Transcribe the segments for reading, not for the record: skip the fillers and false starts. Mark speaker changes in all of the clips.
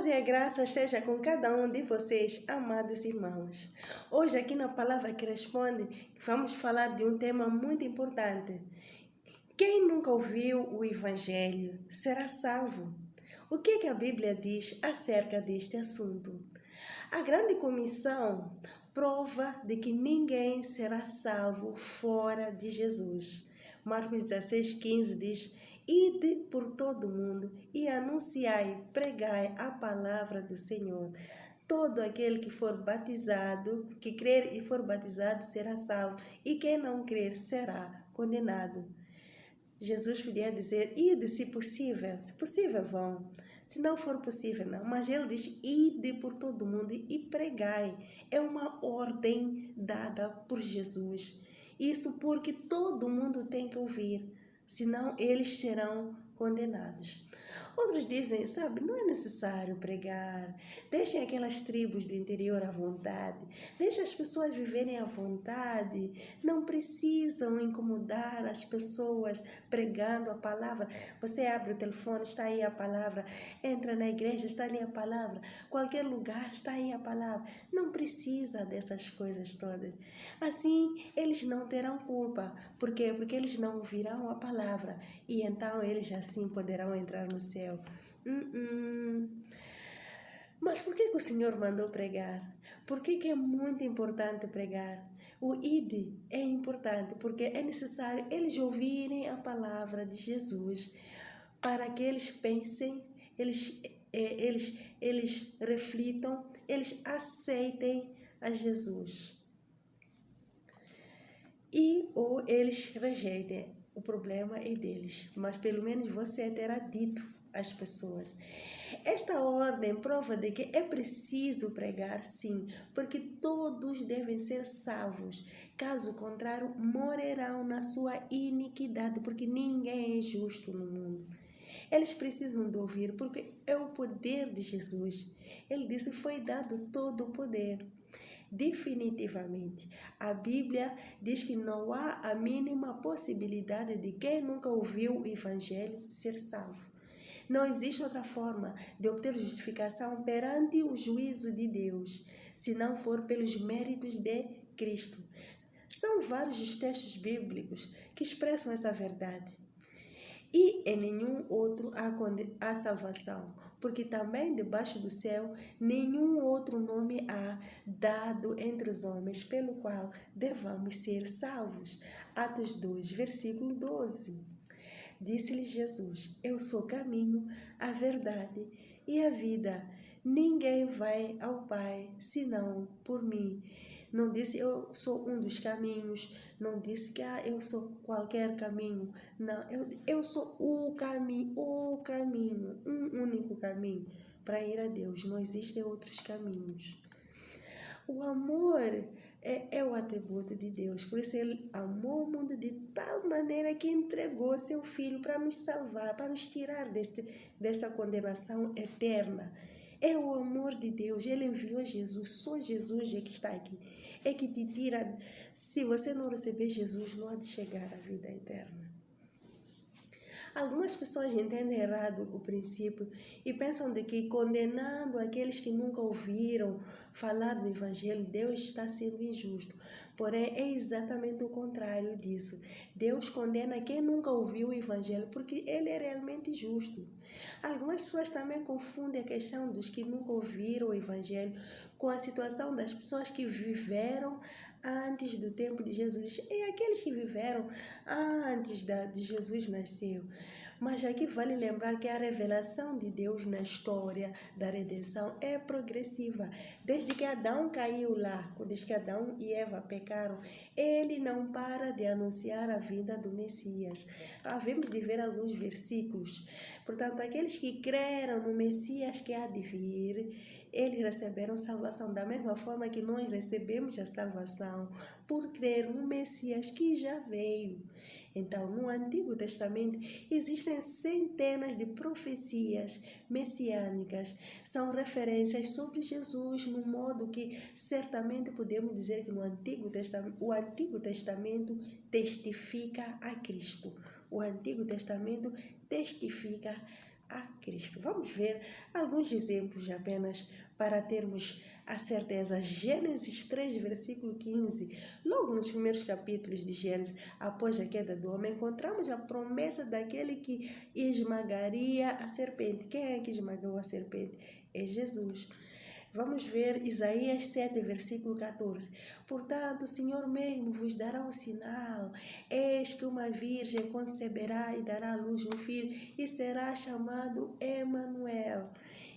Speaker 1: paz e a graça esteja com cada um de vocês, amados irmãos. Hoje aqui na Palavra que Responde, vamos falar de um tema muito importante. Quem nunca ouviu o Evangelho será salvo. O que a Bíblia diz acerca deste assunto? A grande comissão prova de que ninguém será salvo fora de Jesus. Marcos 16:15 diz: Ide por todo o mundo e anunciai, pregai a palavra do Senhor. Todo aquele que for batizado, que crer e for batizado, será salvo, e quem não crer será condenado. Jesus podia dizer: ide se possível vão. Se não for possível, não. Mas ele diz: ide por todo mundo e pregai. É uma ordem dada por Jesus. Isso porque todo mundo tem que ouvir, senão eles serão condenados. Outros dizem, sabe, não é necessário pregar, deixem aquelas tribos do interior à vontade, deixem as pessoas viverem à vontade, não precisam incomodar as pessoas pregando a palavra. Você abre o telefone, está aí a palavra, entra na igreja, está ali a palavra, qualquer lugar está aí a palavra, não precisa dessas coisas todas. Assim, eles não terão culpa. Por quê? Porque eles não ouvirão a palavra e então eles assim poderão entrar no céu. Mas por que o Senhor mandou pregar? Por que é muito importante pregar? O ide é importante porque é necessário eles ouvirem a palavra de Jesus para que eles pensem, eles reflitam, eles aceitem a Jesus. Ou eles rejeitem. O problema é deles, mas pelo menos você terá dito às pessoas. Esta ordem prova de que é preciso pregar, sim, porque todos devem ser salvos. Caso contrário, morrerão na sua iniquidade, porque ninguém é justo no mundo. Eles precisam de ouvir, porque é o poder de Jesus. Ele disse: foi dado todo o poder. Definitivamente, a Bíblia diz que não há a mínima possibilidade de quem nunca ouviu o Evangelho ser salvo. Não existe outra forma de obter justificação perante o juízo de Deus, se não for pelos méritos de Cristo. São vários os textos bíblicos que expressam essa verdade. E em nenhum outro há salvação, porque também debaixo do céu nenhum outro nome há dado entre os homens pelo qual devamos ser salvos. Atos 2, versículo 12. Disse-lhe Jesus: eu sou o caminho, a verdade e a vida. Ninguém vai ao Pai senão por mim. Não disse eu sou um dos caminhos, não disse que eu sou qualquer caminho. Não, eu sou o caminho, um único caminho para ir a Deus. Não existem outros caminhos. O amor é o atributo de Deus. Por isso ele amou o mundo de tal maneira que entregou seu Filho para nos salvar, para nos tirar desta condenação eterna. É o amor de Deus. Ele enviou Jesus. Só Jesus é que está aqui. É que te tira. Se você não receber Jesus, não há de chegar à vida eterna. Algumas pessoas entendem errado o princípio e pensam de que condenando aqueles que nunca ouviram falar do Evangelho, Deus está sendo injusto. Porém, é exatamente o contrário disso. Deus condena quem nunca ouviu o Evangelho porque ele é realmente justo. Algumas pessoas também confundem a questão dos que nunca ouviram o Evangelho com a situação das pessoas que viveram antes do tempo de Jesus e aqueles que viveram antes de Jesus nascer. Mas aqui vale lembrar que a revelação de Deus na história da redenção é progressiva. Desde que Adão caiu lá, desde que Adão e Eva pecaram, ele não para de anunciar a vinda do Messias. Havemos de ver alguns versículos. Portanto, aqueles que creram no Messias que há de vir, eles receberam salvação da mesma forma que nós recebemos a salvação por crer no Messias que já veio. Então, no Antigo Testamento existem centenas de profecias messiânicas. São referências sobre Jesus, no modo que certamente podemos dizer que o Antigo Testamento testifica a Cristo. O Antigo Testamento testifica a Cristo. Vamos ver alguns exemplos apenas para termos a certeza. Gênesis 3, versículo 15. Logo nos primeiros capítulos de Gênesis, após a queda do homem, encontramos a promessa daquele que esmagaria a serpente. Quem é que esmagou a serpente? É Jesus. Vamos ver Isaías 7, versículo 14. Portanto, o Senhor mesmo vos dará um sinal. Eis que uma virgem conceberá e dará à luz um filho e será chamado Emanuel.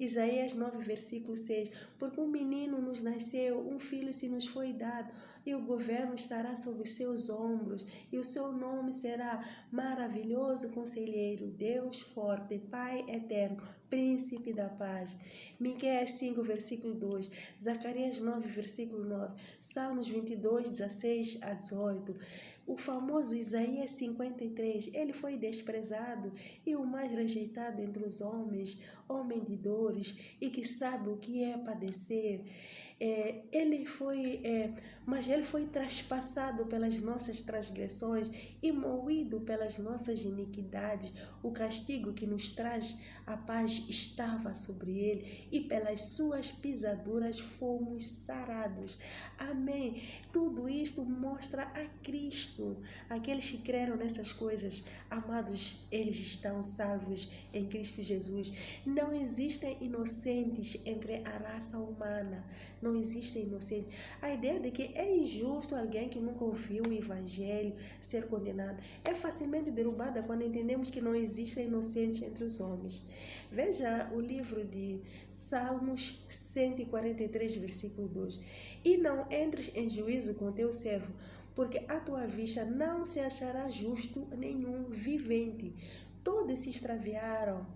Speaker 1: Isaías 9, versículo 6. Porque um menino nos nasceu, um filho se nos foi dado, e o governo estará sobre os seus ombros, e o seu nome será Maravilhoso Conselheiro, Deus Forte, Pai Eterno, Príncipe da Paz. Miqueias 5, versículo 2, Zacarias 9, versículo 9, Salmos 22, 16 a 18. O famoso Isaías 53, ele foi desprezado e o mais rejeitado entre os homens, homem de dores e que sabe o que é padecer. Mas ele foi traspassado pelas nossas transgressões e moído pelas nossas iniquidades. O castigo que nos traz a paz estava sobre ele e pelas suas pisaduras fomos sarados. Amém. Tudo isto mostra a Cristo. Aqueles que creram nessas coisas, amados, eles estão salvos em Cristo Jesus. Não existem inocentes entre a raça humana. Não existem inocentes. A ideia de que é injusto alguém que nunca ouviu o Evangelho ser condenado é facilmente derrubada quando entendemos que não existem inocentes entre os homens. Veja o livro de Salmos 143, versículo 2. E não entres em juízo com teu servo, porque à tua vista não se achará justo nenhum vivente. Todos se extraviaram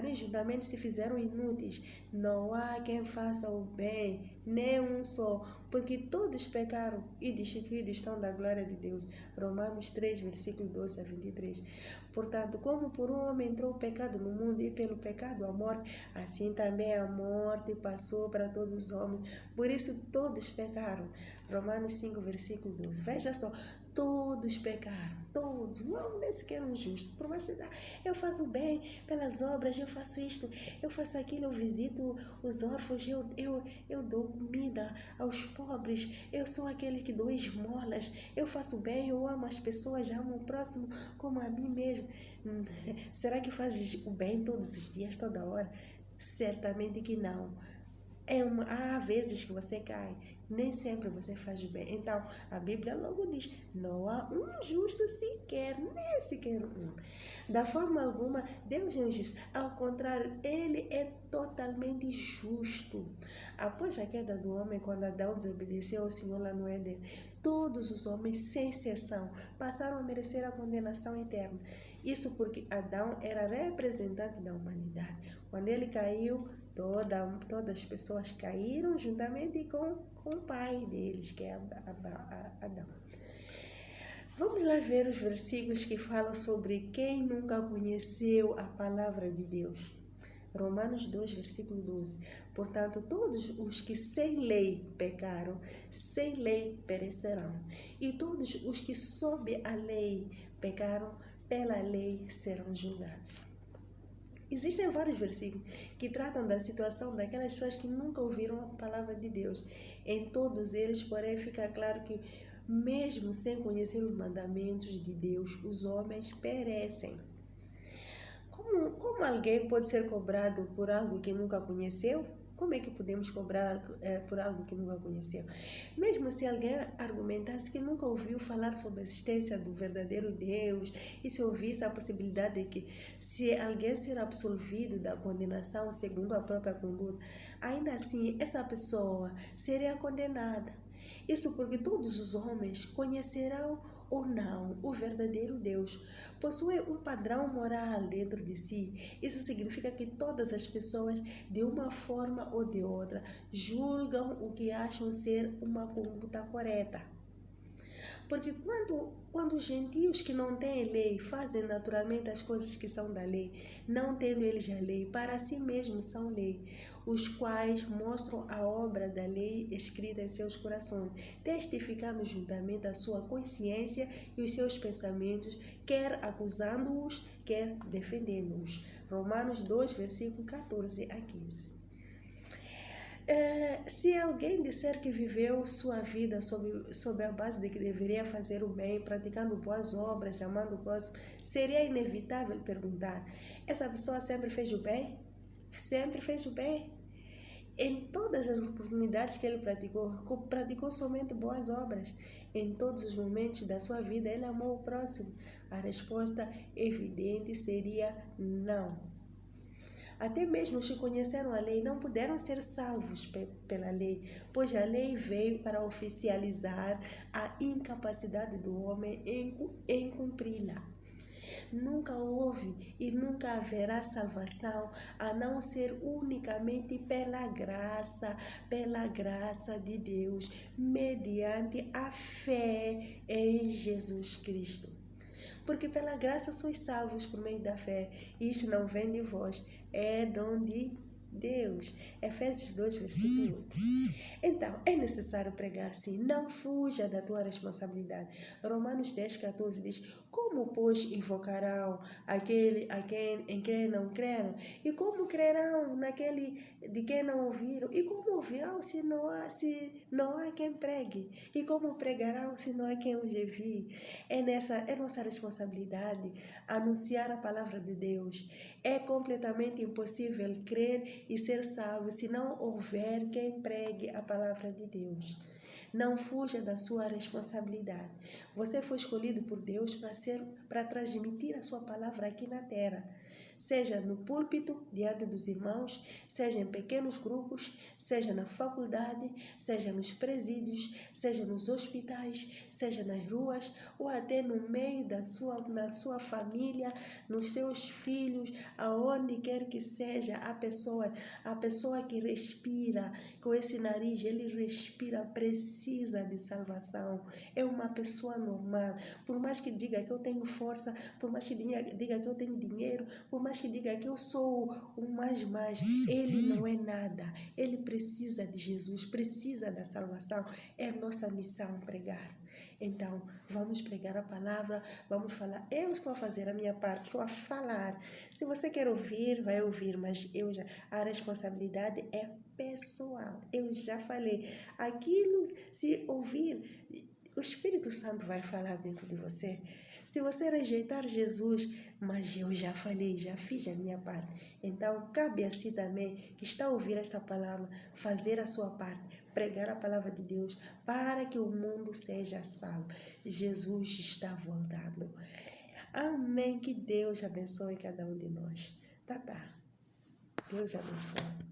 Speaker 1: e juntamente se fizeram inúteis. Não há quem faça o bem, nem um só, porque todos pecaram e destituídos estão da glória de Deus. Romanos 3, versículo 12 a 23. Portanto, como por um homem entrou o pecado no mundo e pelo pecado a morte, assim também a morte passou para todos os homens. Por isso todos pecaram. Romanos 5, versículo 12. Veja só, todos pecaram, todos, não nem sequer um justo. Por mais que eu faço bem pelas obras, eu faço isto, eu faço aquilo, eu visito os órfãos, eu dou comida aos pobres, eu sou aquele que dou esmolas, eu faço bem, eu amo as pessoas, amo o próximo como a mim mesmo. Será que fazes o bem todos os dias, toda hora? Certamente que não. Há vezes que você cai, nem sempre você faz o bem. Então, a Bíblia logo diz, não há um justo sequer, nem sequer um. Da forma alguma, Deus é injusto. Ao contrário, Ele é totalmente justo. Após a queda do homem, quando Adão desobedeceu ao Senhor lá no Éden, todos os homens, sem exceção, passaram a merecer a condenação eterna. Isso porque Adão era representante da humanidade. Quando ele caiu, todas as pessoas caíram juntamente com o pai deles, que é Adão. Vamos lá ver os versículos que falam sobre quem nunca conheceu a palavra de Deus. Romanos 2, versículo 12. Portanto, todos os que sem lei pecaram, sem lei perecerão. E todos os que sob a lei pecaram, pela lei serão julgados. Existem vários versículos que tratam da situação daquelas pessoas que nunca ouviram a palavra de Deus. Em todos eles, porém, fica claro que, mesmo sem conhecer os mandamentos de Deus, os homens perecem. Como alguém pode ser cobrado por algo que nunca conheceu? Como é que podemos cobrar por algo que nunca conheceu? Mesmo se alguém argumentasse que nunca ouviu falar sobre a existência do verdadeiro Deus e se ouvisse a possibilidade de que, se alguém ser absolvido da condenação segundo a própria conduta, ainda assim essa pessoa seria condenada. Isso porque todos os homens conhecerão ou não o verdadeiro Deus. Possuem um padrão moral dentro de si. Isso significa que todas as pessoas, de uma forma ou de outra, julgam o que acham ser uma conduta correta. Porque quando os gentios que não têm lei fazem naturalmente as coisas que são da lei, não tendo eles a lei, para si mesmos são lei, os quais mostram a obra da lei escrita em seus corações, testificando juntamente a sua consciência e os seus pensamentos, quer acusando-os, quer defendendo-os. Romanos 2, versículo 14 a 15. Se alguém disser que viveu sua vida sob a base de que deveria fazer o bem, praticando boas obras, amando o próximo, seria inevitável perguntar: essa pessoa sempre fez o bem? Sempre fez o bem? Em todas as oportunidades que ele praticou somente boas obras. Em todos os momentos da sua vida, ele amou o próximo. A resposta evidente seria não. Até mesmo os que conheceram a lei não puderam ser salvos pela lei, pois a lei veio para oficializar a incapacidade do homem em cumpri-la. Nunca houve e nunca haverá salvação a não ser unicamente pela graça de Deus, mediante a fé em Jesus Cristo. Porque pela graça sois salvos por meio da fé. Isto não vem de vós, é dom de Deus. Efésios 2, versículo 8. Então, é necessário pregar sim, não fuja da tua responsabilidade. Romanos 10, 14 diz: como, pois, invocarão aquele em quem não creram? E como crerão naquele de quem não ouviram? E como ouvirão se não há quem pregue? E como pregarão se não há quem os envie? É nossa responsabilidade anunciar a palavra de Deus. É completamente impossível crer e ser salvo se não houver quem pregue a palavra de Deus. Não fuja da sua responsabilidade. Você foi escolhido por Deus para transmitir a sua palavra aqui na terra. Seja no púlpito, diante dos irmãos, seja em pequenos grupos, seja na faculdade, seja nos presídios, seja nos hospitais, seja nas ruas, ou até no meio na sua família, nos seus filhos, aonde quer que seja a pessoa que respira, com esse nariz, ele respira, precisa de salvação. É uma pessoa normal. Por mais que diga que eu tenho força, por mais que diga que eu tenho dinheiro, por mais que diga que eu sou o mais, ele não é nada. Ele precisa de Jesus, precisa da salvação. É nossa missão pregar. Então, vamos pregar a palavra, vamos falar. Eu estou a fazer a minha parte, estou a falar. Se você quer ouvir, vai ouvir, mas a responsabilidade é pessoal. Eu já falei. Aquilo, se ouvir, o Espírito Santo vai falar dentro de você. Se você rejeitar Jesus, mas eu já falei, já fiz a minha parte. Então, cabe a si também, que está a ouvir esta palavra, fazer a sua parte, pregar a palavra de Deus, para que o mundo seja salvo. Jesus está voltando. Amém. Que Deus abençoe cada um de nós. Tá. Deus abençoe.